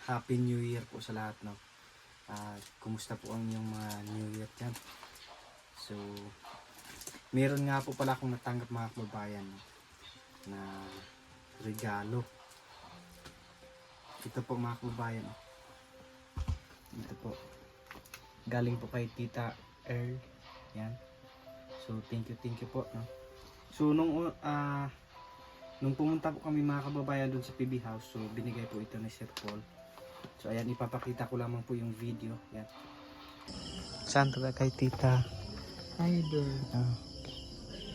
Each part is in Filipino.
Happy New Year po sa lahat, no? Kumusta po ang inyong mga New Year dyan? So, meron nga po pala akong natanggap mga kababayan, no, na regalo. Ito po mga kababayan. Ito po. Galing po kay Tita Earl. Yan. So, thank you po, no? So, nung pumunta po kami mga kababayan dun sa PB House, so binigay po ito ni Sir Paul. So ayan, ipapakita ko lamang po yung video. Yan. Saan to kay Tita? Idol.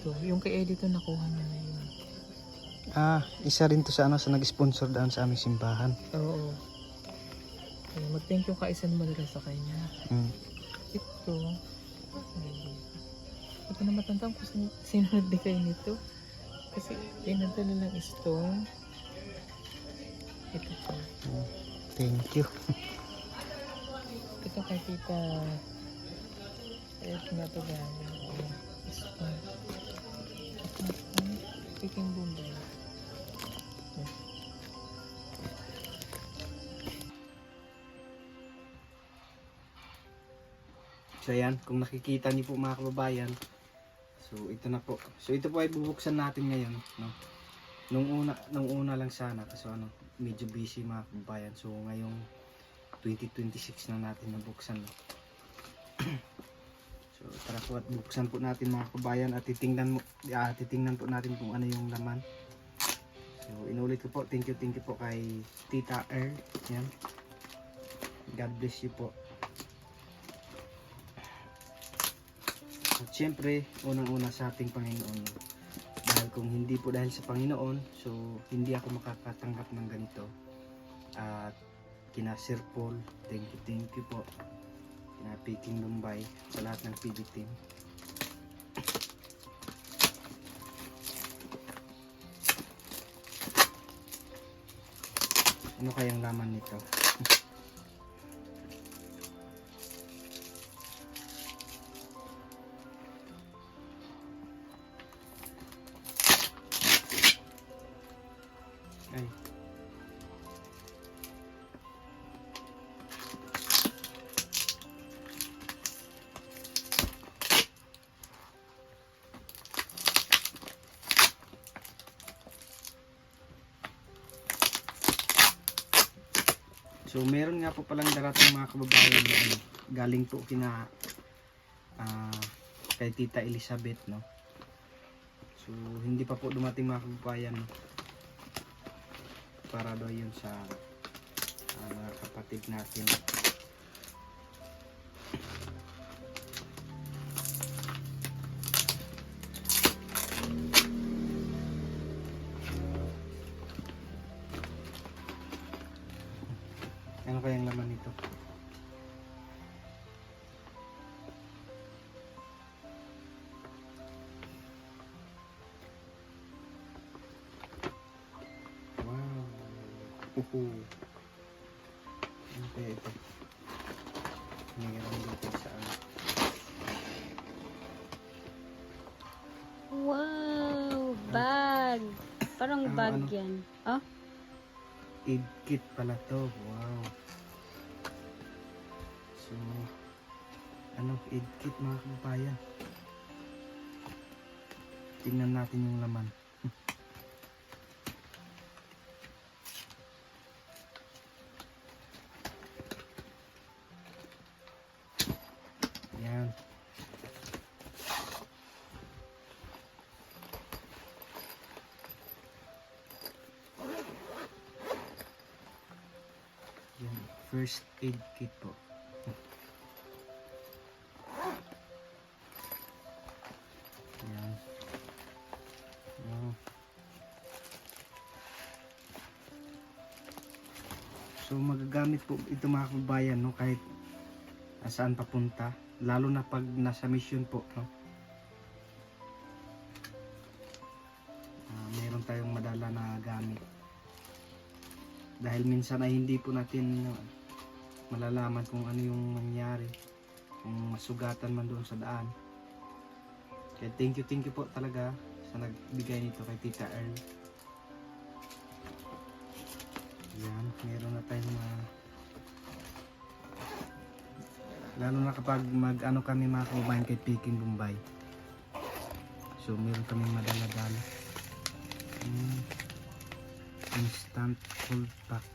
Ito, yung kay Eddie to nakuha niya na yun. Isa rin to sa sa nag-sponsor daan sa aming simbahan. Oo. Mag-thank you ka isang madala sa kanya. Ito. Ito na matandaan ko sino nagbigay nito. Kasi pinadala lang stone. Ito po. Thank you. Ito kay Tita. Ito nga ito galing. Stone. Peking Bombay. So ayan, kung nakikita niyo po mga kababayan, so ito na po. So ito po ay bubuksan natin ngayon, no? Nung una lang sana kasi medyo busy mga kababayan. So ngayong 2026 na natin nabuksan, no? So tara po at buksan po natin mga kababayan at titingnan po natin kung ano yung laman. So inulit ko po, thank you po kay Tita Earl. Yan. God bless you po. At syempre, unang-una sa ating Panginoon. Dahil kung hindi po dahil sa Panginoon, so hindi ako makakatanggap ng ganito. At kina Sir Paul, thank you po. Kina Peking Bombay, sa lahat ng PB team. Ano kayang laman nito? Ay. So meron nga po palang darating mga kababayan na galing po kina kay Tita Elizabeth, no? So hindi pa po dumating mga kababayan, no? Para daw yun sa mga kapatid natin. Ano kayang laman nito? Wow. Ano kaya ito? Mayroon dito sa Wow! Bag! Parang bag yan. Oh? aid kit pala to. Wow. So aid kit mga kababayan. Tingnan natin yung laman. Yan. Yan, first aid kit po. Yan. Wow. So magagamit po ito mga kababayan, no, kahit saan papunta, lalo na pag nasa mission po, no. Meron tayong madala na gamit. Dahil minsan ay hindi po natin malalaman kung ano yung nangyari, kung masugatan man doon sa daan. Kaya thank you po talaga sa nagbigay nito kay Tita Earl. Yan, meron na tayong Lalo na kapag mag-ano kami mga kababayan kay Peking Bombay. So meron kaming madala-dala. Instant cold pack.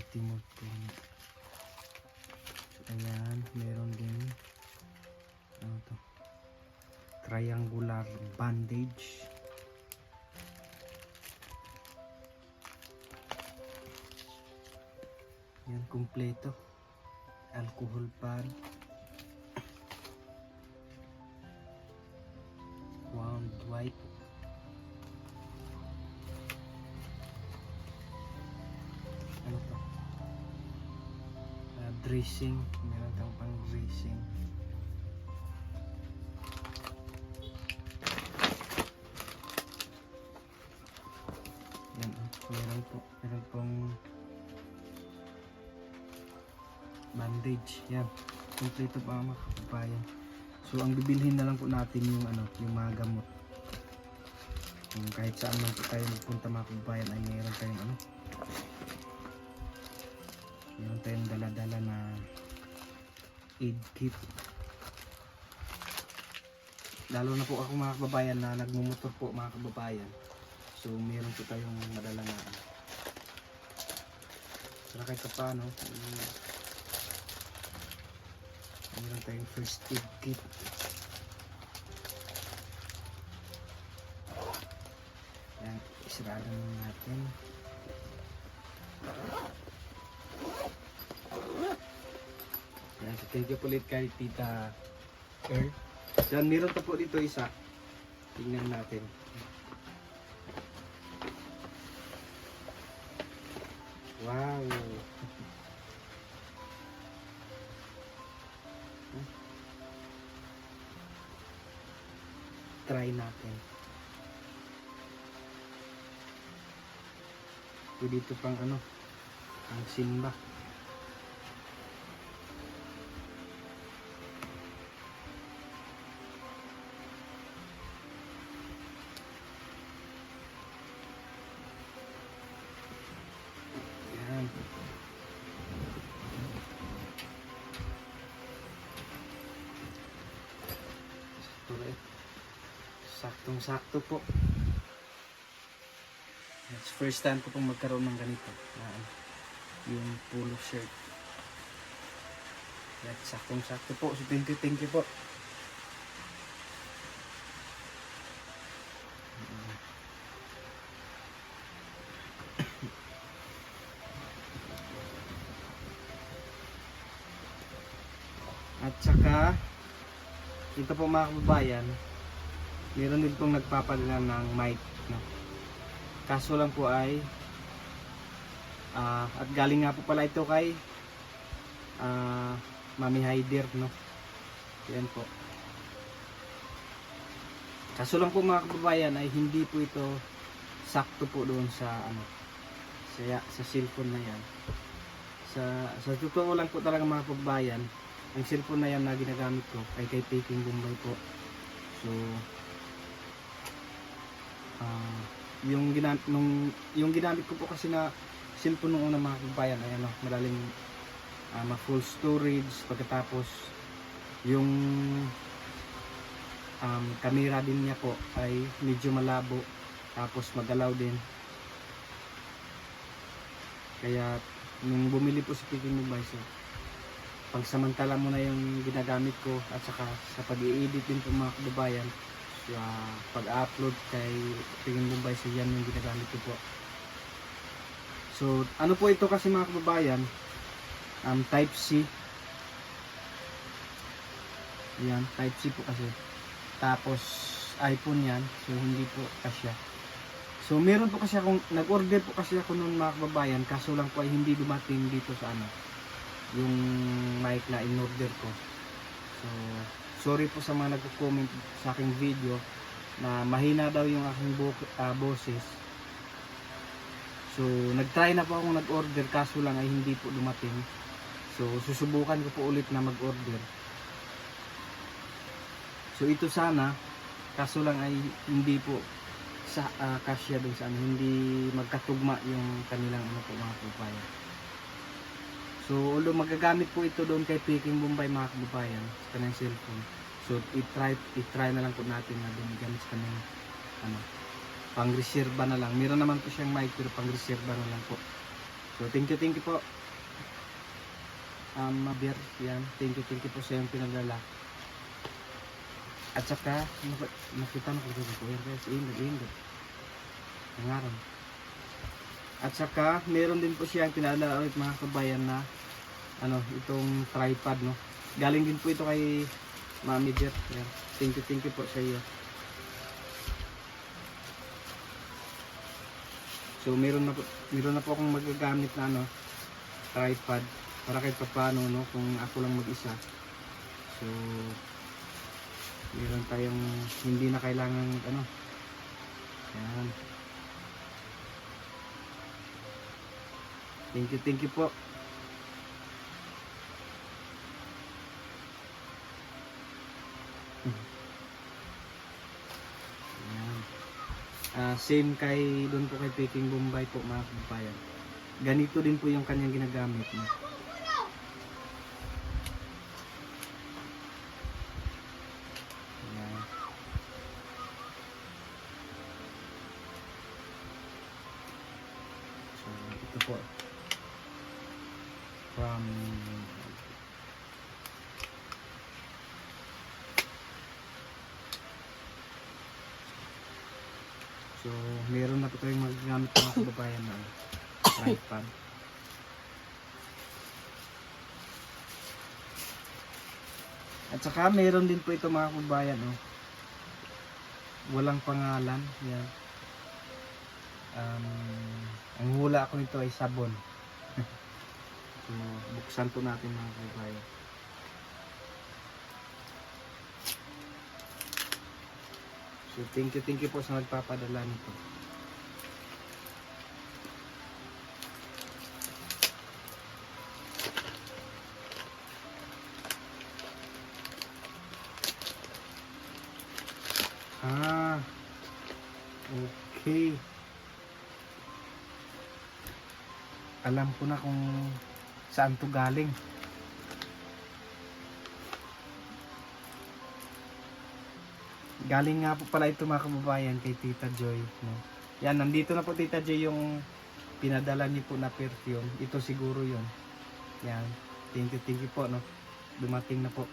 Timog po. So, ayan, meron din ano to, triangular bandage. Yan, kumpleto. Alcohol pad, wound wipe, ano to, dressing. Meron tayong pang dressing. Yan, meron pong bandage. Yan, kompleto pa mga kababayan. So ang bibilhin na lang po natin yung ano, yung mga gamot. Kung kahit saan man po tayo magpunta mga kababayan ay meron tayong ano, meron tayong dala-dala na aid kit. Lalo na po ako mga kababayan na nagmumotor po mga kababayan. So meron po tayong madala na ano. Para kahit pa paano, meron tayong first aid kit. Yan, isarado natin. Yan, so thank you ulit kay Tita Earl. Yan, meron pa po dito isa. Tingnan natin. Wow! Try natin. Pwede ito pang ano, ang simba. Yan. Saktong-sakto po. It's first time ko pong magkaroon ng ganito. Yung polo shirt. Yan, saktong-sakto po. So thank you po. At saka ito po mga kababayan, meron din pong nagpapadala ng mic, no? Kaso lang po ay at galing nga po pala ito kay Mami Haider, no? Yan po. Kaso lang po mga kababayan ay hindi po ito sakto po doon sa ano, sa cellphone na yan. Sa totoo lang po talaga mga kababayan, ang cellphone na yan na ginagamit ko ay kay Peking Bombay po. So yung ginamit ko po kasi na cellphone nung una mga kababayan ay ano, madaling ma-full storage. Pagkatapos yung camera din niya po ay medyo malabo, tapos magalaw din. Kaya nung bumili po si Peking Bombay, so pagsamantala mo na yung ginagamit ko, at saka sa pag-i-edit din po mga kababayan, pag-upload kay Peking Bombay, so yan yung ginagamit ko po. So ano po ito kasi mga kababayan, type C. Yan, type C po kasi. Tapos iPhone yan, so hindi po kasya. So meron po kasi akong nag-order po kasi ako noon mga kababayan, kaso lang po ay hindi dumating dito sa ano, yung mic na in-order ko. So sorry po sa mga nagko-comment sa aking video na mahina daw yung aking boses. So nag-try na po akong nag-order, kaso lang ay hindi po dumating. So susubukan ko po ulit na mag-order. So ito sana, kaso lang ay hindi po sa kasya doon sa hindi magkatugma yung kanilang ano po mga kababayan. So although magagamit po ito doon kay Peking Bombay mga kababayan sa kanyang cellphone. So i-try na lang po natin na gumagamit sa kanyang ano, pang-reserva na lang. Meron naman po siyang mic pero pang-reserva na lang po. So thank you po. Mabir, yan. Thank you po sa iyong pinagdala. At saka, nakita na ko po yan guys, ingat. Nangaran. At saka, meron din po siyang pinadala ulit mga kabayan na ano, itong tripod, no. Galing din po ito kay Mami Jer. Yan. Thank you po sa iyo. So, meron na po akong magagamit na ano, tripod para kahit paano, no, kung ako lang mag-isa. So, meron tayong hindi na kailangan ano. Yan. Thank you po. Yan. Same kay doon po kay Peking Bombay po mga kababayan. Ganito din po yung kanyang ginagamit, no? Yan. So ito po from so meron na po tayong magagamit mga kababayan na tripod. At saka meron din po ito mga kababayan, no? Walang pangalan. Yan. Ang hula ko nito ay sabon. So, buksan po natin mga kababayan. So thank you po sa nagpapadala nito. Okay. Alam ko na kung saan to galing. Galing nga po pala ito mga kababayan kay Tita Joy, no? Yan, nandito na po Tita Joy yung pinadala niyo po na perfume. Ito siguro yun. Yan. Thank you po, no? Dumating na po.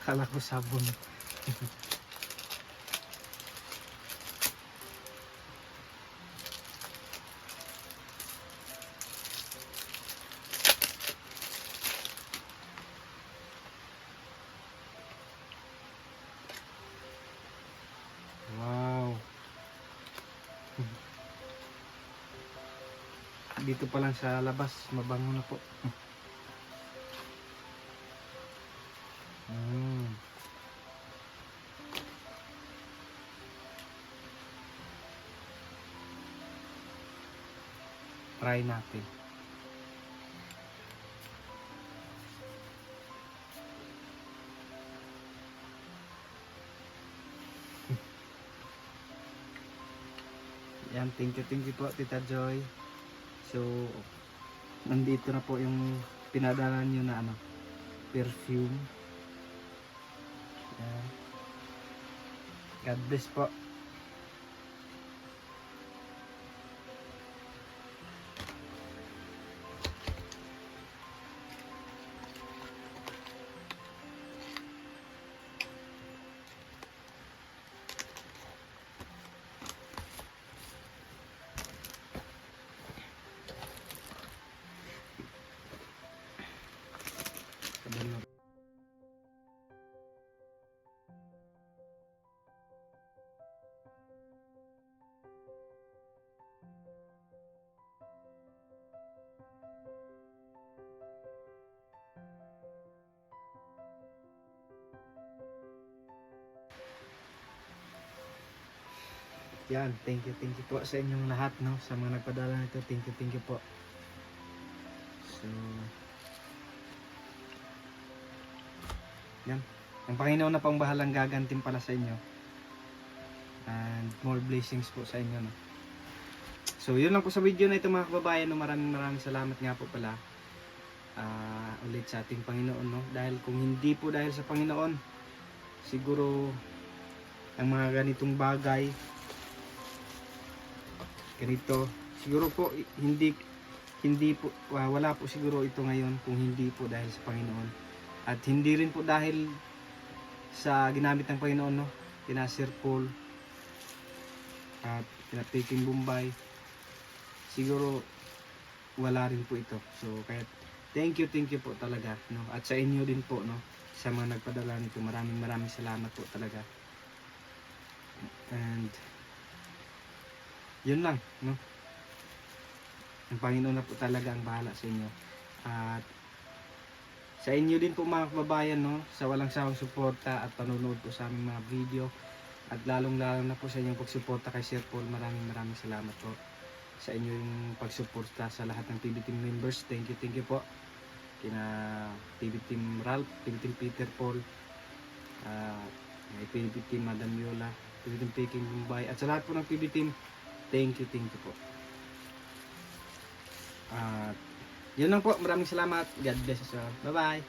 Kala ko sabon. Wow. Dito pa lang sa labas, mabango na po. Try natin. Yan, thank you po Tita Joy. So, nandito na po yung pinadala nyo na ano, perfume. Yan. God bless po. Yan, thank you po sa inyong lahat, no, sa mga nagpadala nito. Thank you po. So Yan. Ang Panginoon na pang bahalang gagantimpala sa inyo. And more blessings po sa inyo. No? So, yun lang po sa video na ito mga kababayan. No? Maraming salamat nga po pala ulit sa ating Panginoon. No? Dahil kung hindi po dahil sa Panginoon, siguro ang mga ganitong bagay, ganito, siguro po hindi po, wala po siguro ito ngayon kung hindi po dahil sa Panginoon. At hindi rin po dahil sa ginamit ng Panginoon, no? Kina Sir Paul at kina Peking Bombay, siguro wala rin po ito. So kaya thank you po talaga, no? At sa inyo din po, no? Sa mga nagpadala nito, maraming salamat po talaga. And yun lang, no? Ang Panginoon na po talaga ang bahala sa inyo. At sa inyo din po mga kababayan, no? Sa walang sawang suporta at panonood po sa aming mga video. At lalong-lalo na po sa inyong pagsuporta kay Sir Paul. Maraming salamat po sa inyo yung pagsuporta sa lahat ng PB Team members. Thank you po. Kina PB Team Ralph, PB Team Peter Paul, may PB Team Madam Yola, PB Team Peking Bombay, at sa lahat po ng PB Team, thank you po. At yun lang po, maraming salamat. God bless us all. Bye bye.